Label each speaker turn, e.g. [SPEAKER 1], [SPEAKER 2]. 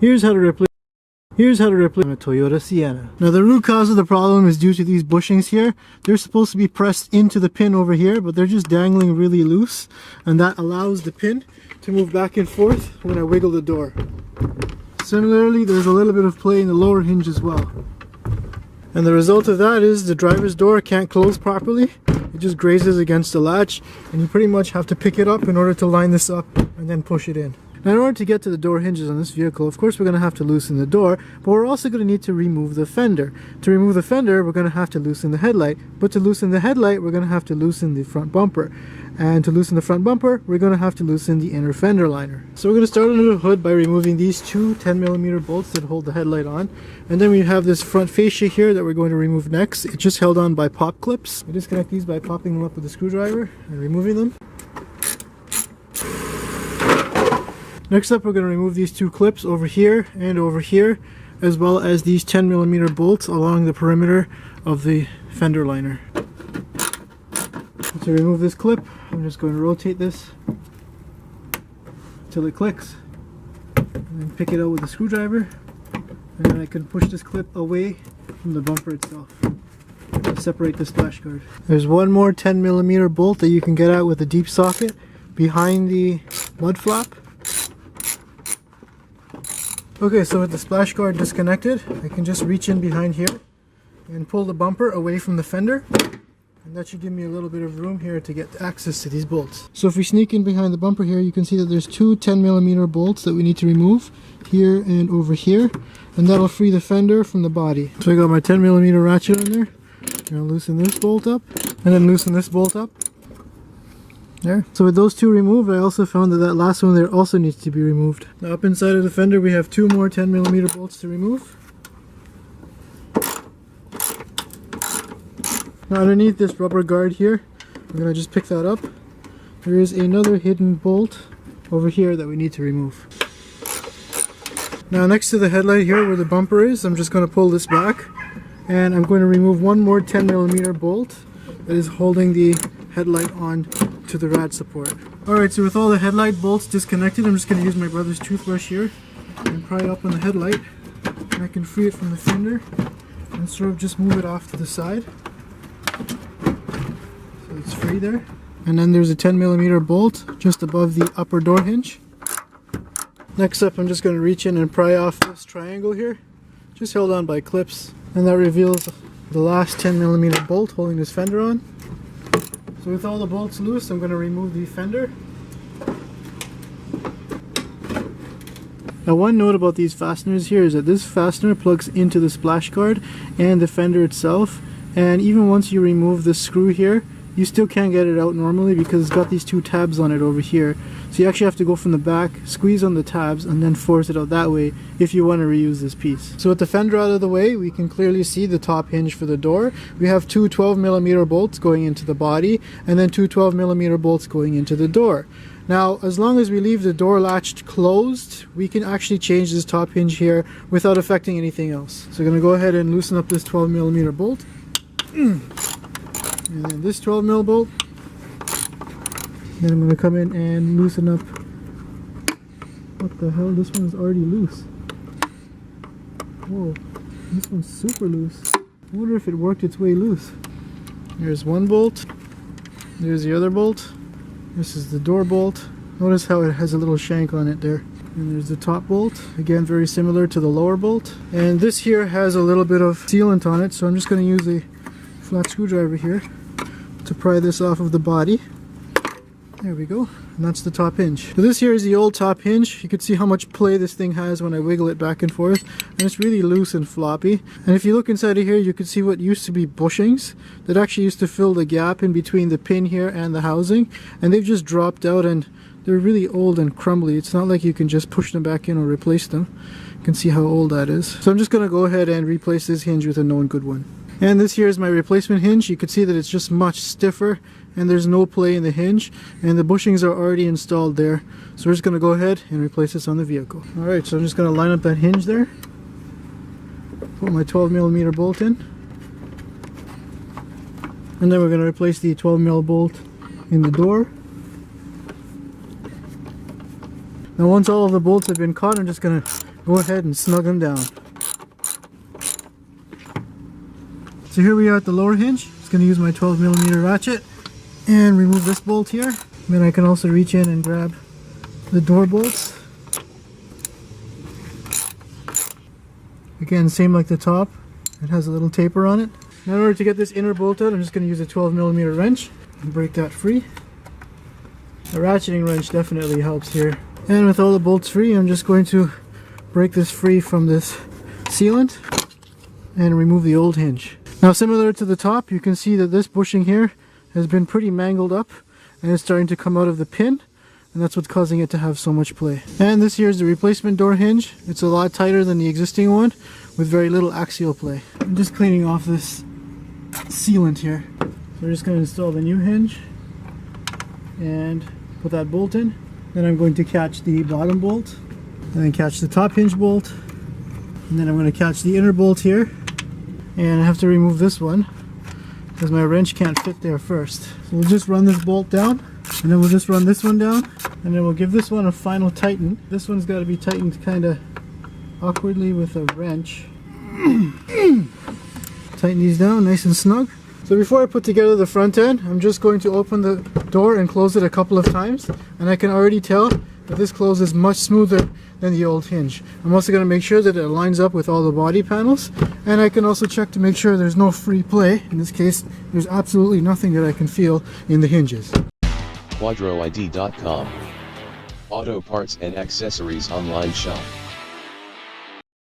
[SPEAKER 1] Here's how to replace a Toyota Sienna. Now the root cause of the problem is due to these bushings here. They're supposed to be pressed into the pin over here, but they're just dangling really loose, and that allows the pin to move back and forth when I wiggle the door. Similarly, there's a little bit of play in the lower hinge as well. And the result of that is the driver's door can't close properly. It just grazes against the latch, and you pretty much have to pick it up in order to line this up and then push it in. Now in order to get to the door hinges on this vehicle, of course we're going to have to loosen the door, but we're also going to need to remove the fender. To remove the fender, we're going to have to loosen the headlight, but to loosen the headlight, we're going to have to loosen the front bumper. And to loosen the front bumper, we're going to have to loosen the inner fender liner. So we're going to start under the hood by removing these two 10mm bolts that hold the headlight on. And then we have this front fascia here that we're going to remove next. It's just held on by pop clips. We disconnect these by popping them up with a screwdriver and removing them. Next up, we're going to remove these two clips over here and over here, as well as these 10mm bolts along the perimeter of the fender liner. To remove this clip, I'm just going to rotate this until it clicks, and then pick it out with a screwdriver, and then I can push this clip away from the bumper itself to separate the splash guard. There's one more 10mm bolt that you can get out with a deep socket behind the mud flap. Okay, so with the splash guard disconnected, I can just reach in behind here and pull the bumper away from the fender, and that should give me a little bit of room here to get access to these bolts. So if we sneak in behind the bumper here, you can see that there's two 10mm bolts that we need to remove here and over here, and that'll free the fender from the body. So I got my 10mm ratchet on there. I'm going to loosen this bolt up and then loosen this bolt up. There. So with those two removed, I also found that that last one there also needs to be removed. Now up inside of the fender we have two more 10mm bolts to remove. Now underneath this rubber guard here, I'm going to just pick that up. There is another hidden bolt over here that we need to remove. Now next to the headlight here where the bumper is, I'm just going to pull this back, and I'm going to remove one more 10mm bolt that is holding the headlight on to the rad support. Alright, so with all the headlight bolts disconnected, I'm just going to use my brother's toothbrush here and pry up on the headlight, and I can free it from the fender and sort of just move it off to the side. So it's free there. And then there's a 10mm bolt just above the upper door hinge. Next up, I'm just going to reach in and pry off this triangle here, just held on by clips, and that reveals the last 10mm bolt holding this fender on. So with all the bolts loose, I'm going to remove the fender. Now one note about these fasteners here is that this fastener plugs into the splash guard and the fender itself, and even once you remove the screw here, you still can't get it out normally because it's got these two tabs on it over here. So you actually have to go from the back, squeeze on the tabs, and then force it out that way if you want to reuse this piece. So with the fender out of the way, we can clearly see the top hinge for the door. We have two 12mm bolts going into the body, and then two 12mm bolts going into the door. Now, as long as we leave the door latch closed, we can actually change this top hinge here without affecting anything else. So I'm going to go ahead and loosen up this 12mm bolt. And then this 12mm bolt. Then I'm going to come in and loosen up. What the hell? This one's already loose. Whoa, this one's super loose. I wonder if it worked its way loose. There's one bolt. There's the other bolt. This is the door bolt. Notice how it has a little shank on it there. And there's the top bolt, again very similar to the lower bolt. And this here has a little bit of sealant on it, so I'm just going to use a flat screwdriver here to pry this off of the body. There we go, and that's the top hinge. So this here is the old top hinge. You can see how much play this thing has when I wiggle it back and forth, and it's really loose and floppy. And if you look inside of here, you can see what used to be bushings that actually used to fill the gap in between the pin here and the housing, and they've just dropped out and they're really old and crumbly. It's not like you can just push them back in or replace them. You can see how old that is. So I'm just going to go ahead and replace this hinge with a known good one. And this here is my replacement hinge. You can see that it's just much stiffer and there's no play in the hinge, and the bushings are already installed there. So we're just going to go ahead and replace this on the vehicle. Alright, so I'm just going to line up that hinge there. Put my 12mm bolt in. And then we're going to replace the 12mm bolt in the door. Now once all of the bolts have been caught, I'm just going to go ahead and snug them down. So here we are at the lower hinge. Just going to use my 12mm ratchet and remove this bolt here. Then I can also reach in and grab the door bolts. Again, same like the top. It has a little taper on it. Now in order to get this inner bolt out, I'm just going to use a 12mm wrench and break that free. The ratcheting wrench definitely helps here. And with all the bolts free, I'm just going to break this free from this sealant and remove the old hinge. Now similar to the top, you can see that this bushing here has been pretty mangled up and it's starting to come out of the pin, and that's what's causing it to have so much play. And this here is the replacement door hinge. It's a lot tighter than the existing one with very little axial play. I'm just cleaning off this sealant here. So we're just going to install the new hinge and put that bolt in. Then I'm going to catch the bottom bolt, and then catch the top hinge bolt, and then I'm going to catch the inner bolt here. And I have to remove this one because my wrench can't fit there first. So we'll just run this bolt down, and then we'll just run this one down, and then we'll give this one a final tighten. This one's got to be tightened kind of awkwardly with a wrench. Tighten these down nice and snug. So before I put together the front end, I'm just going to open the door and close it a couple of times, and I can already tell that this closes much smoother than the old hinge. I'm also going to make sure that it lines up with all the body panels, and I can also check to make sure there's no free play. In this case, there's absolutely nothing that I can feel in the hinges.
[SPEAKER 2] KHODROiD.com. Auto parts and accessories online shop.